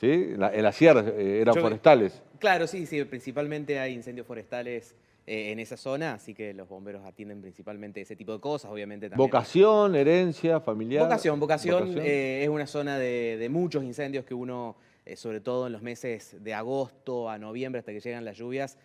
¿Sí? En las sierras eran forestales. Claro, sí, sí, principalmente hay incendios forestales en esa zona, así que los bomberos atienden principalmente ese tipo de cosas, obviamente también. Vocación, herencia, familiar. Vocación Vocación. es una zona de muchos incendios que uno, sobre todo en los meses de agosto a noviembre hasta que llegan las lluvias,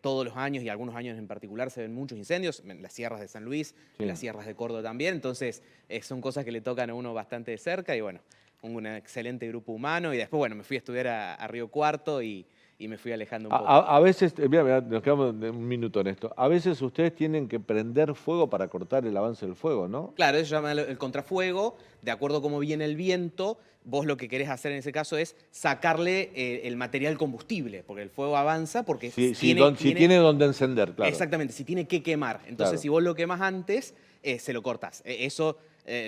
todos los años y algunos años en particular se ven muchos incendios, en las sierras de San Luis, Sí. en las sierras de Córdoba también, entonces son cosas que le tocan a uno bastante de cerca y bueno, un excelente grupo humano y después bueno, me fui a estudiar a Río Cuarto y me fui alejando un poco. A veces, mira, nos quedamos de un minuto en esto. A veces ustedes tienen que prender fuego para cortar el avance del fuego, ¿no? Claro, eso se llama el contrafuego, de acuerdo a cómo viene el viento, vos lo que querés hacer en ese caso es sacarle el material combustible, porque el fuego avanza porque Si tiene donde encender, claro. Exactamente, si tiene que quemar. Entonces, Claro. si vos lo quemas antes, se lo cortás. Eso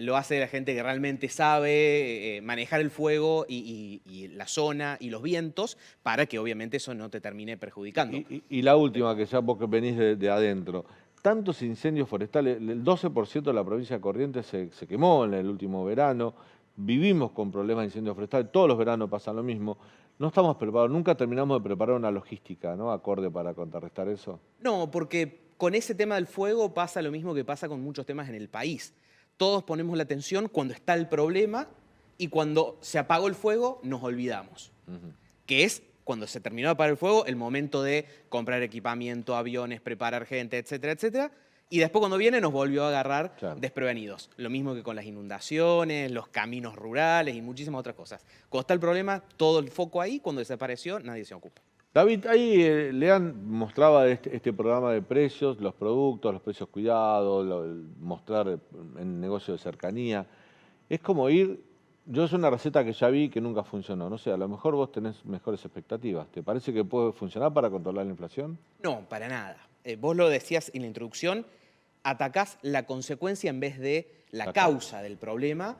lo hace la gente que realmente sabe manejar el fuego y la zona y los vientos para que obviamente eso no te termine perjudicando. Y la última, que ya vos que venís de adentro. Tantos incendios forestales, el 12% de la provincia de Corrientes se quemó en el último verano. Vivimos con problemas de incendios forestales, todos los veranos pasa lo mismo. No estamos preparados, nunca terminamos de preparar una logística, ¿no? Acorde para contrarrestar eso. No, porque con ese tema del fuego pasa lo mismo que pasa con muchos temas en el país. Todos ponemos la atención cuando está el problema y cuando se apagó el fuego nos olvidamos. Que es cuando se terminó de apagar el fuego, el momento de comprar equipamiento, aviones, preparar gente, etcétera, etcétera. Y después cuando viene nos volvió a agarrar desprevenidos. Lo mismo que con las inundaciones, los caminos rurales y muchísimas otras cosas. Cuando está el problema, todo el foco ahí, cuando desapareció, nadie se ocupa. David, ahí Lean mostraba este programa de precios, los productos, los precios cuidados, mostrar en negocio de cercanía. Es como yo es una receta que ya vi que nunca funcionó. No sé, a lo mejor vos tenés mejores expectativas. ¿Te parece que puede funcionar para controlar la inflación? No, para nada. Vos lo decías en la introducción, atacás la consecuencia en vez de la causa del problema.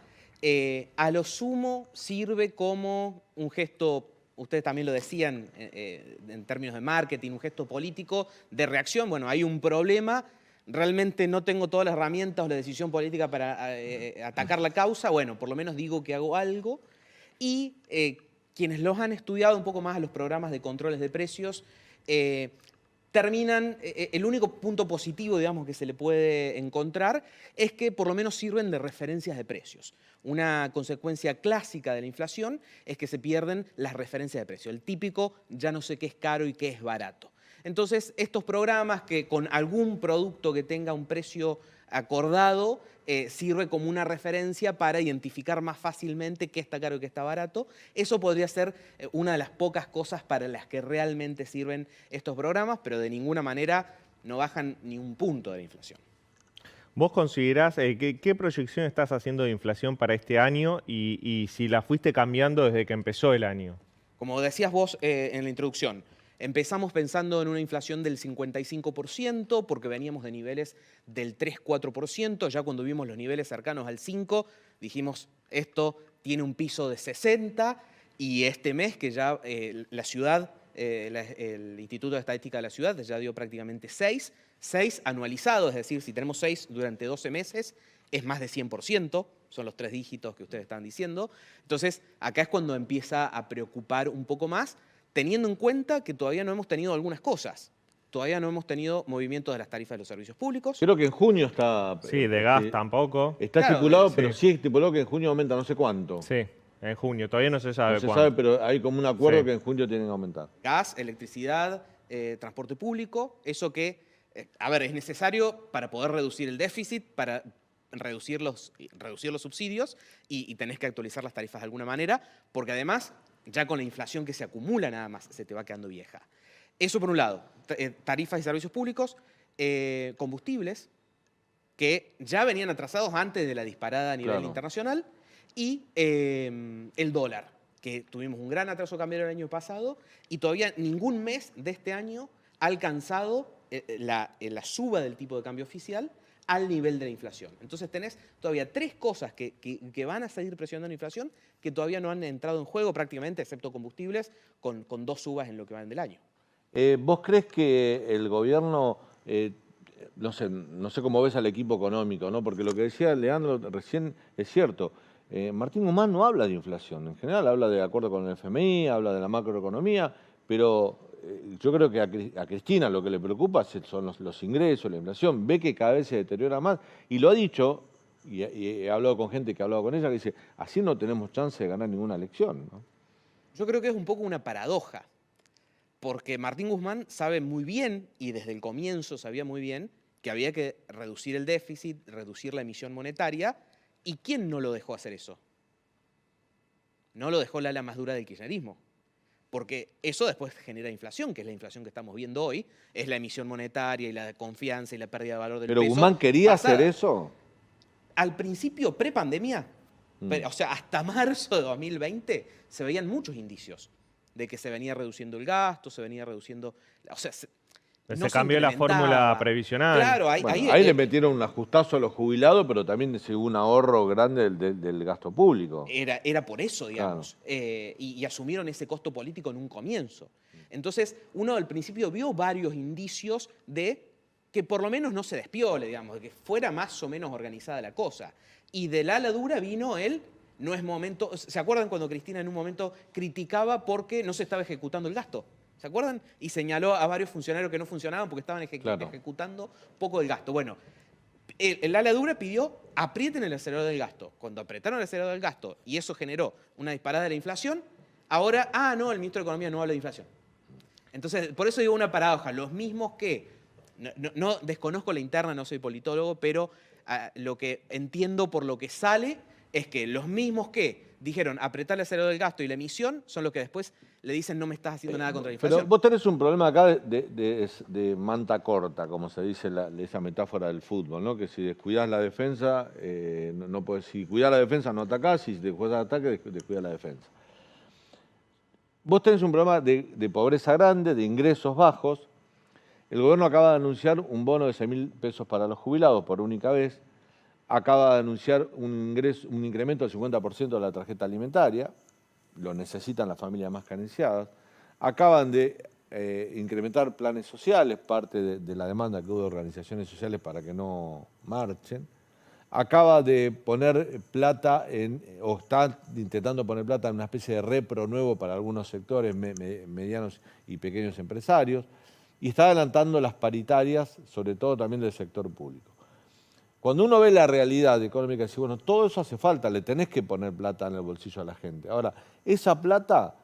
A lo sumo sirve como un gesto, ustedes también lo decían en términos de marketing, un gesto político de reacción. Bueno, hay un problema, realmente no tengo todas las herramientas o la decisión política para atacar la causa. Bueno, por lo menos digo que hago algo. Y quienes los han estudiado un poco más a los programas de controles de precios, terminan, el único punto positivo, digamos, que se le puede encontrar es que por lo menos sirven de referencias de precios. Una consecuencia clásica de la inflación es que se pierden las referencias de precio. El típico, ya no sé qué es caro y qué es barato. Entonces, estos programas que con algún producto que tenga un precio acordado, sirve como una referencia para identificar más fácilmente qué está caro y qué está barato. Eso podría ser una de las pocas cosas para las que realmente sirven estos programas, pero de ninguna manera no bajan ni un punto de la inflación. ¿Vos considerás qué proyección estás haciendo de inflación para este año y si la fuiste cambiando desde que empezó el año? Como decías vos en la introducción, empezamos pensando en una inflación del 55% porque veníamos de niveles del 3-4%. Ya cuando vimos los niveles cercanos al 5%, dijimos esto tiene un piso de 60% y este mes que ya la ciudad, el Instituto de Estadística de la Ciudad ya dio prácticamente 6 anualizados, es decir, si tenemos 6 durante 12 meses, es más de 100%, son los 3 dígitos que ustedes están diciendo. Entonces, acá es cuando empieza a preocupar un poco más, teniendo en cuenta que todavía no hemos tenido algunas cosas. Todavía no hemos tenido movimiento de las tarifas de los servicios públicos. Creo que en junio está... Sí, de gas tampoco. Está estipulado, sí. pero sí estipulado que en junio aumenta no sé cuánto. Sí, en junio. Todavía no se sabe No se cuándo. sabe, pero hay como un acuerdo que en junio tienen que aumentar. Gas, electricidad, transporte público, eso que, a ver, es necesario para poder reducir el déficit, para reducir los subsidios y tenés que actualizar las tarifas de alguna manera, porque además, ya con la inflación que se acumula nada más, se te va quedando vieja. Eso por un lado, tarifas y servicios públicos, combustibles, que ya venían atrasados antes de la disparada a nivel internacional, y el dólar, que tuvimos un gran atraso cambiario el año pasado, y todavía ningún mes de este año ha alcanzado la suba del tipo de cambio oficial al nivel de la inflación. Entonces tenés todavía 3 cosas que van a seguir presionando la inflación que todavía no han entrado en juego prácticamente, excepto combustibles, con 2 subas en lo que van del año. ¿Vos crees que el gobierno, no sé cómo ves al equipo económico, ¿no? Porque lo que decía Leandro recién es cierto, Martín Guzmán no habla de inflación, en general habla de acuerdo con el FMI, habla de la macroeconomía, pero yo creo que a Cristina lo que le preocupa son los ingresos, la inflación, ve que cada vez se deteriora más y lo ha dicho, y he hablado con gente que ha hablado con ella, que dice, así no tenemos chance de ganar ninguna elección, ¿no? Yo creo que es un poco una paradoja, porque Martín Guzmán sabe muy bien, y desde el comienzo sabía muy bien, que había que reducir el déficit, reducir la emisión monetaria. ¿Y quién no lo dejó hacer eso? No lo dejó la ala más dura del kirchnerismo. Porque eso después genera inflación, que es la inflación que estamos viendo hoy, es la emisión monetaria y la confianza y la pérdida de valor del peso. ¿Pero Guzmán quería pasada. hacer eso? Al principio, pre-pandemia, o sea, hasta marzo de 2020, se veían muchos indicios de que se venía reduciendo el gasto, se venía reduciendo... O sea, se cambió la fórmula previsional. Claro, ahí le metieron un ajustazo a los jubilados, pero también hubo un ahorro grande del gasto público. Era por eso, digamos. Claro. Y asumieron ese costo político en un comienzo. Entonces, uno al principio vio varios indicios de que por lo menos no se despiole, digamos, de que fuera más o menos organizada la cosa. Y del ala dura vino no es momento... ¿Se acuerdan cuando Cristina en un momento criticaba porque no se estaba ejecutando el gasto? ¿Se acuerdan? Y señaló a varios funcionarios que no funcionaban porque estaban ejecutando poco del gasto. Bueno, el ala dura pidió aprieten el acelerador del gasto. Cuando apretaron el acelerador del gasto y eso generó una disparada de la inflación, ahora, no, el ministro de Economía no habla de inflación. Entonces, por eso digo una paradoja. Los mismos que, no desconozco la interna, no soy politólogo, pero lo que entiendo por lo que sale es que los mismos que dijeron apretar el acelerador del gasto y la emisión son los que después le dicen no me estás haciendo nada contra la inflación. Pero vos tenés un problema acá de manta corta, como se dice esa metáfora del fútbol, ¿no? Que si descuidás la defensa, no podés, si cuidás la defensa no atacás, si descuidás el ataque, descuidás la defensa. Vos tenés un problema de pobreza grande, de ingresos bajos. El gobierno acaba de anunciar un bono de 6.000 pesos para los jubilados por única vez. Acaba de anunciar un incremento del 50% de la tarjeta alimentaria, lo necesitan las familias más carenciadas. Acaban de incrementar planes sociales, parte de la demanda que hubo de organizaciones sociales para que no marchen. Acaba de poner plata o está intentando poner plata en una especie de repro nuevo para algunos sectores medianos y pequeños empresarios. Y está adelantando las paritarias, sobre todo también del sector público. Cuando uno ve la realidad económica, dice, bueno, todo eso hace falta, le tenés que poner plata en el bolsillo a la gente. Ahora, esa plata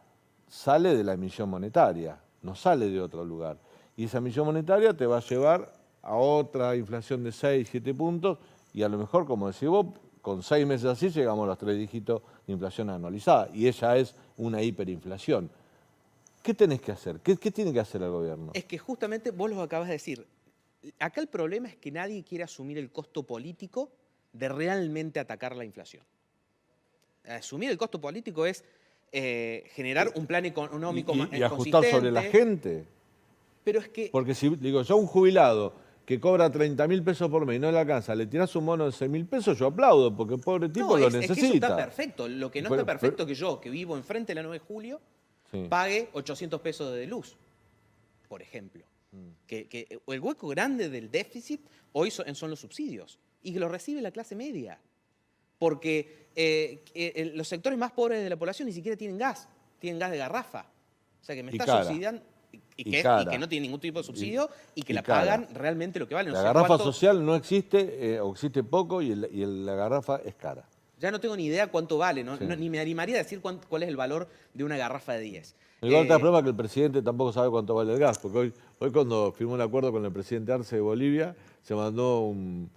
sale de la emisión monetaria, no sale de otro lugar. Y esa emisión monetaria te va a llevar a otra inflación de 6, 7 puntos y a lo mejor, como decís vos, con 6 meses así llegamos a los 3 dígitos de inflación anualizada y ella es una hiperinflación. ¿Qué tenés que hacer? ¿Qué tiene que hacer el gobierno? Es que justamente vos lo acabas de decir. Acá el problema es que nadie quiere asumir el costo político de realmente atacar la inflación. Asumir el costo político es generar un plan económico más y ajustar sobre la gente. Pero es que... Porque si, digo, yo a un jubilado que cobra 30.000 pesos por mes y no le alcanza, le tirás un bono de 6.000 pesos, yo aplaudo, porque el pobre tipo lo necesita. Es que eso está perfecto. Lo que no está perfecto es que yo, que vivo enfrente de la 9 de julio, pague 800 pesos de luz, por ejemplo. Que el hueco grande del déficit hoy son los subsidios y que lo recibe la clase media. Porque los sectores más pobres de la población ni siquiera tienen gas de garrafa. O sea que me está subsidiando y que no tiene ningún tipo de subsidio y que la pagan realmente lo que vale. La garrafa social no existe o existe poco y la garrafa es cara. Ya no tengo ni idea cuánto vale, ni me animaría a decir cuál es el valor de una garrafa de 10. Igual está el problema que el presidente tampoco sabe cuánto vale el gas, porque hoy cuando firmó un acuerdo con el presidente Arce de Bolivia, se mandó un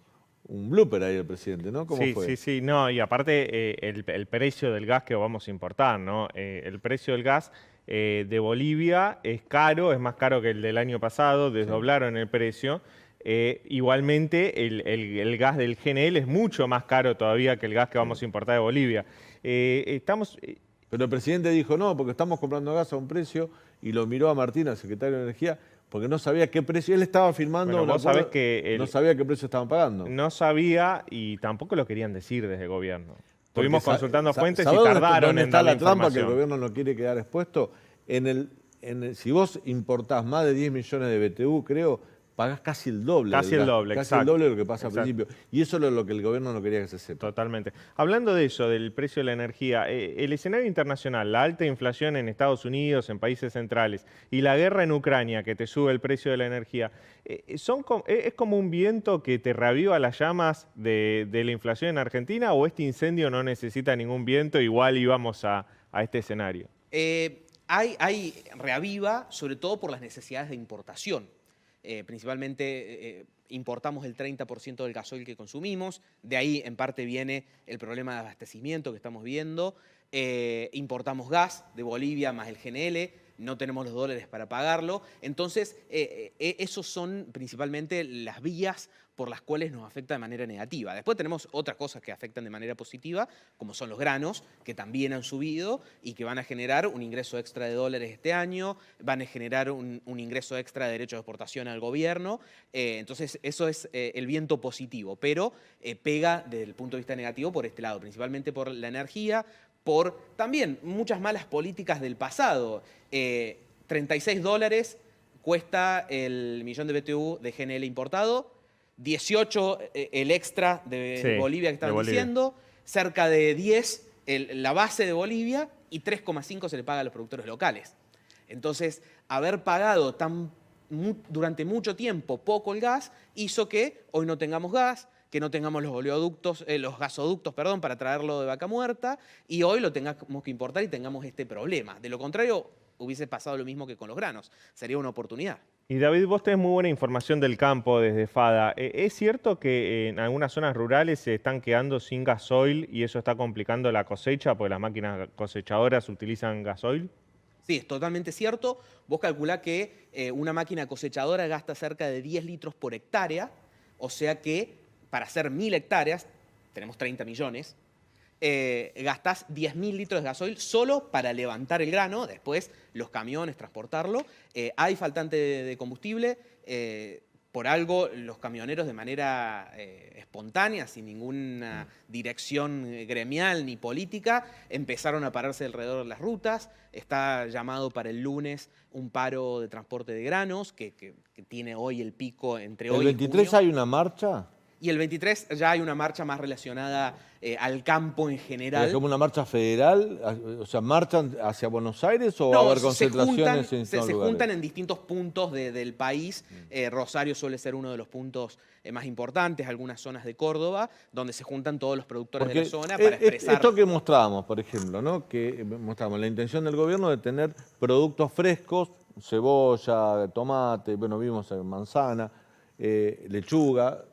blooper ahí el presidente, ¿no? ¿Cómo fue? Sí, no, y aparte el precio del gas que vamos a importar, ¿no? El precio del gas de Bolivia es caro, es más caro que el del año pasado, desdoblaron el precio. Igualmente el gas del GNL es mucho más caro todavía que el gas que vamos a importar de Bolivia. Pero el presidente dijo no, porque estamos comprando gas a un precio y lo miró a Martín, al secretario de Energía, porque no sabía qué precio. Él estaba firmando no sabía qué precio estaban pagando. No sabía y tampoco lo querían decir desde el gobierno. Estuvimos consultando fuentes y tardaron en dar la información. ¿Dónde está la trampa que el gobierno no quiere quedar expuesto? Si vos importás más de 10 millones de BTU, creo, pagás casi el doble. Casi el doble, casi el exacto. doble de lo que pasa al Exacto. principio. Y eso es lo que el gobierno no quería que se sepa. Totalmente. Hablando de eso, del precio de la energía, el escenario internacional, la alta inflación en Estados Unidos, en países centrales, y la guerra en Ucrania que te sube el precio de la energía, ¿es como un viento que te reaviva las llamas de la inflación en Argentina o este incendio no necesita ningún viento, igual íbamos a este escenario? Hay reaviva, sobre todo por las necesidades de importación. Principalmente importamos el 30% del gasoil que consumimos, de ahí en parte viene el problema de abastecimiento que estamos viendo. Importamos gas de Bolivia más el GNL, no tenemos los dólares para pagarlo. Entonces, esos son principalmente las vías por las cuales nos afecta de manera negativa. Después tenemos otras cosas que afectan de manera positiva, como son los granos, que también han subido y que van a generar un ingreso extra de dólares este año, van a generar un ingreso extra de derechos de exportación al gobierno. Entonces, eso es el viento positivo, pero pega desde el punto de vista negativo por este lado, principalmente por la energía, por también muchas malas políticas del pasado. 36 dólares cuesta el millón de BTU de GNL importado, 18 el extra de Bolivia que estaban diciendo, cerca de 10 la base de Bolivia y 3,5 se le paga a los productores locales. Entonces, haber pagado durante mucho tiempo poco el gas hizo que hoy no tengamos gas, que no tengamos los gasoductos, para traerlo de Vaca Muerta, y hoy lo tengamos que importar y tengamos este problema. De lo contrario, hubiese pasado lo mismo que con los granos. Sería una oportunidad. Y David, vos tenés muy buena información del campo desde FADA. ¿Es cierto que en algunas zonas rurales se están quedando sin gasoil y eso está complicando la cosecha porque las máquinas cosechadoras utilizan gasoil? Sí, es totalmente cierto. Vos calculá que una máquina cosechadora gasta cerca de 10 litros por hectárea, o sea que para hacer 1000 hectáreas, tenemos 30 millones, gastás 10.000 litros de gasoil solo para levantar el grano, después los camiones, transportarlo. Hay faltante de combustible, por algo los camioneros de manera espontánea, sin ninguna dirección gremial ni política, empezaron a pararse alrededor de las rutas. Está llamado para el lunes un paro de transporte de granos, que tiene hoy el pico entre hoy y junio. ¿El 23 hay una marcha? Y el 23 ya hay una marcha más relacionada al campo en general. ¿Es como una marcha federal? O sea, ¿marchan hacia Buenos Aires o va a haber concentraciones en se lugares? juntan en distintos puntos del país. Rosario suele ser uno de los puntos más importantes, algunas zonas de Córdoba, donde se juntan todos los productores de la zona para expresar. Esto que mostrábamos, por ejemplo, ¿no? Que mostramos la intención del gobierno de tener productos frescos, cebolla, tomate, bueno, vimos manzana, lechuga,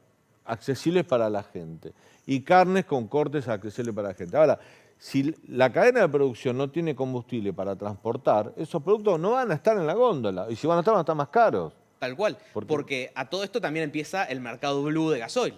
accesibles para la gente. Y carnes con cortes accesibles para la gente. Ahora, si la cadena de producción no tiene combustible para transportar, esos productos no van a estar en la góndola. Y si van a estar más caros. Tal cual. Porque a todo esto también empieza el mercado blue de gasoil,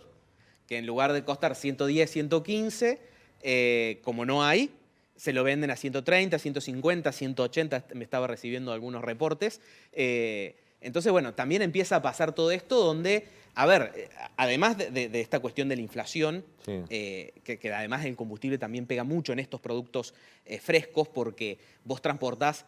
que en lugar de costar 110, 115, como no hay, se lo venden a 130, 150, 180. Me estaba recibiendo algunos reportes. Entonces, bueno, también empieza a pasar todo esto donde, a ver, además de esta cuestión de la inflación, Sí. que además el combustible también pega mucho en estos productos frescos porque vos transportás,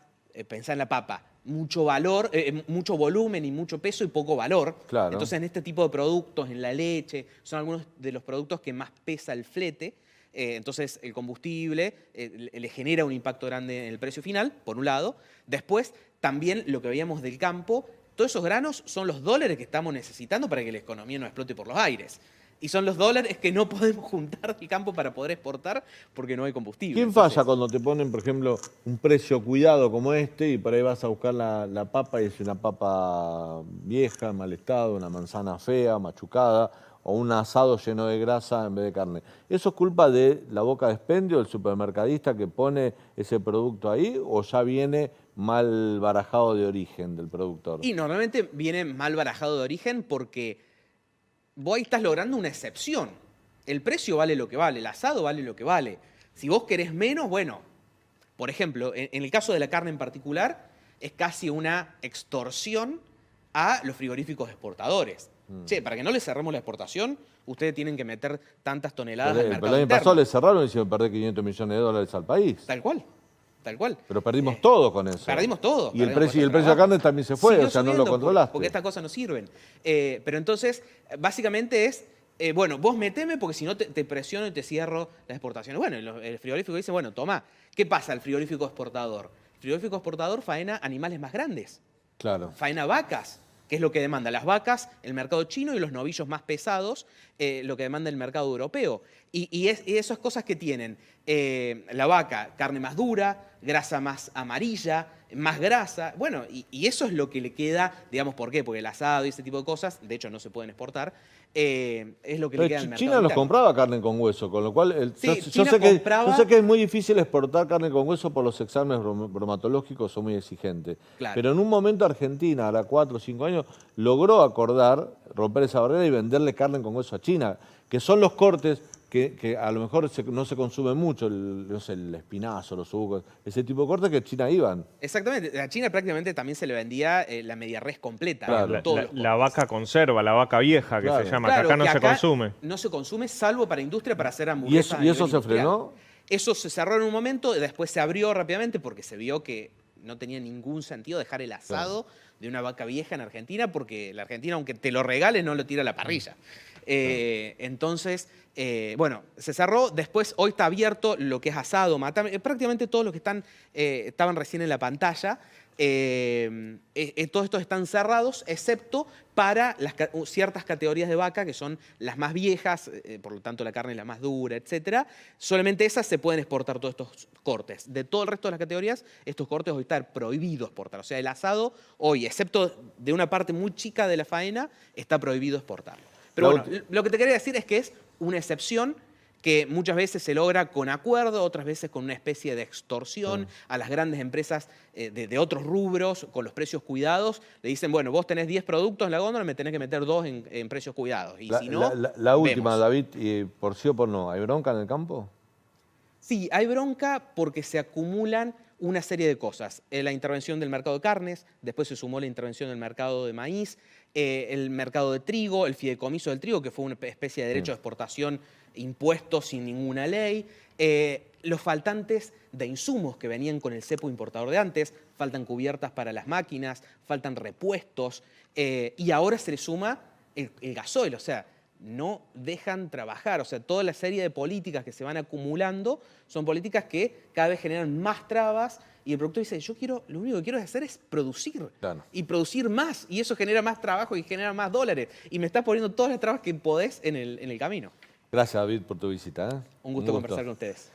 pensá en la papa, mucho valor, mucho volumen y mucho peso y poco valor. Claro. Entonces, en este tipo de productos, en la leche, son algunos de los productos que más pesa el flete. Entonces, el combustible le genera un impacto grande en el precio final, por un lado. Después, también lo que veíamos del campo, todos esos granos son los dólares que estamos necesitando para que la economía no explote por los aires. Y son los dólares que no podemos juntar del campo para poder exportar porque no hay combustible. ¿Quién falla cuando te ponen, por ejemplo, un precio cuidado como este y por ahí vas a buscar la papa y es una papa vieja, en mal estado, una manzana fea, machucada, o un asado lleno de grasa en vez de carne? ¿Eso es culpa de la boca de expendio, del supermercadista que pone ese producto ahí, o ya viene mal barajado de origen del productor? Y normalmente viene mal barajado de origen porque vos ahí estás logrando una excepción. El precio vale lo que vale, el asado vale lo que vale. Si vos querés menos, bueno, por ejemplo, en el caso de la carne en particular, es casi una extorsión a los frigoríficos exportadores. Che, para que no les cerremos la exportación, ustedes tienen que meter tantas toneladas al mercado Pero el año interno. pasado le cerraron y hicieron perder 500 millones de dólares al país. Tal cual. tal cual. Pero perdimos todo con eso. Perdimos todo. Y el perdimos precio de puestos de carne trabajo. también se fue, Siguió o sea, no lo subiendo controlaste. Porque estas cosas no sirven. Pero entonces, básicamente es, bueno, vos meteme porque si no te presiono y te cierro las exportaciones. Bueno, el frigorífico dice, bueno, toma, ¿qué pasa al frigorífico exportador? El frigorífico exportador faena animales más grandes. Claro. Faena vacas, que es lo que demanda las vacas, el mercado chino, y los novillos más pesados, lo que demanda el mercado europeo. Y esas cosas que tienen la vaca, carne más dura, grasa más amarilla, más grasa, bueno, y eso es lo que le queda, digamos, ¿por qué? Porque el asado y ese tipo de cosas, de hecho no se pueden exportar, es lo que le Pero queda al mercado China los interno. compraba carne con hueso, con lo cual Sí, yo China sé que, compraba- yo sé que es muy difícil exportar carne con hueso por los exámenes bromatológicos, son muy exigentes. Claro. Pero en un momento Argentina, ahora 4 o 5 años, logró acordar, romper esa barrera y venderle carne con hueso a China, que son los cortes que a lo mejor no se consume mucho, no sé, el espinazo, los jugos, ese tipo de cortes que China iban. Exactamente, a China prácticamente también se le vendía la media res completa. Claro. todos los La cortes. vaca conserva, la vaca vieja que Claro. se llama, Claro, que acá no que se consume. No se consume salvo para industria, para hacer ¿Y hamburguesas. eso a nivel se industrial. frenó? Eso se cerró en un momento, después se abrió rápidamente porque se vio que no tenía ningún sentido dejar el asado de una vaca vieja en Argentina, porque la Argentina, aunque te lo regale, no lo tira a la parrilla. Entonces, bueno, se cerró. Después, hoy está abierto lo que es asado, matame. Prácticamente todos los que estaban recién en la pantalla. Todos estos están cerrados, excepto para ciertas categorías de vaca, que son las más viejas, por lo tanto la carne es la más dura, etc. Solamente esas se pueden exportar todos estos cortes. De todo el resto de las categorías, estos cortes hoy están prohibidos exportar. O sea, el asado hoy, excepto de una parte muy chica de la faena, está prohibido exportarlo. Pero bueno, lo que te quería decir es que es una excepción que muchas veces se logra con acuerdo, otras veces con una especie de extorsión a las grandes empresas de otros rubros, con los precios cuidados. Le dicen, bueno, vos tenés 10 productos en la góndola, me tenés que meter 2 en precios cuidados. Y si no, la última, vemos. David, y por sí o por no, ¿hay bronca en el campo? Sí, hay bronca porque se acumulan una serie de cosas. La intervención del mercado de carnes, después se sumó la intervención del mercado de maíz, el mercado de trigo, el fideicomiso del trigo, que fue una especie de derecho de exportación impuesto sin ninguna ley, los faltantes de insumos que venían con el cepo importador de antes, faltan cubiertas para las máquinas, faltan repuestos, y ahora se le suma el gasoil, o sea, no dejan trabajar. O sea, toda la serie de políticas que se van acumulando son políticas que cada vez generan más trabas y el productor dice, lo único que quiero hacer es producir. Claro. Y producir más. Y eso genera más trabajo y genera más dólares. Y me estás poniendo todas las trabas que podés en el camino. Gracias, David, por tu visita. Un gusto conversar con ustedes.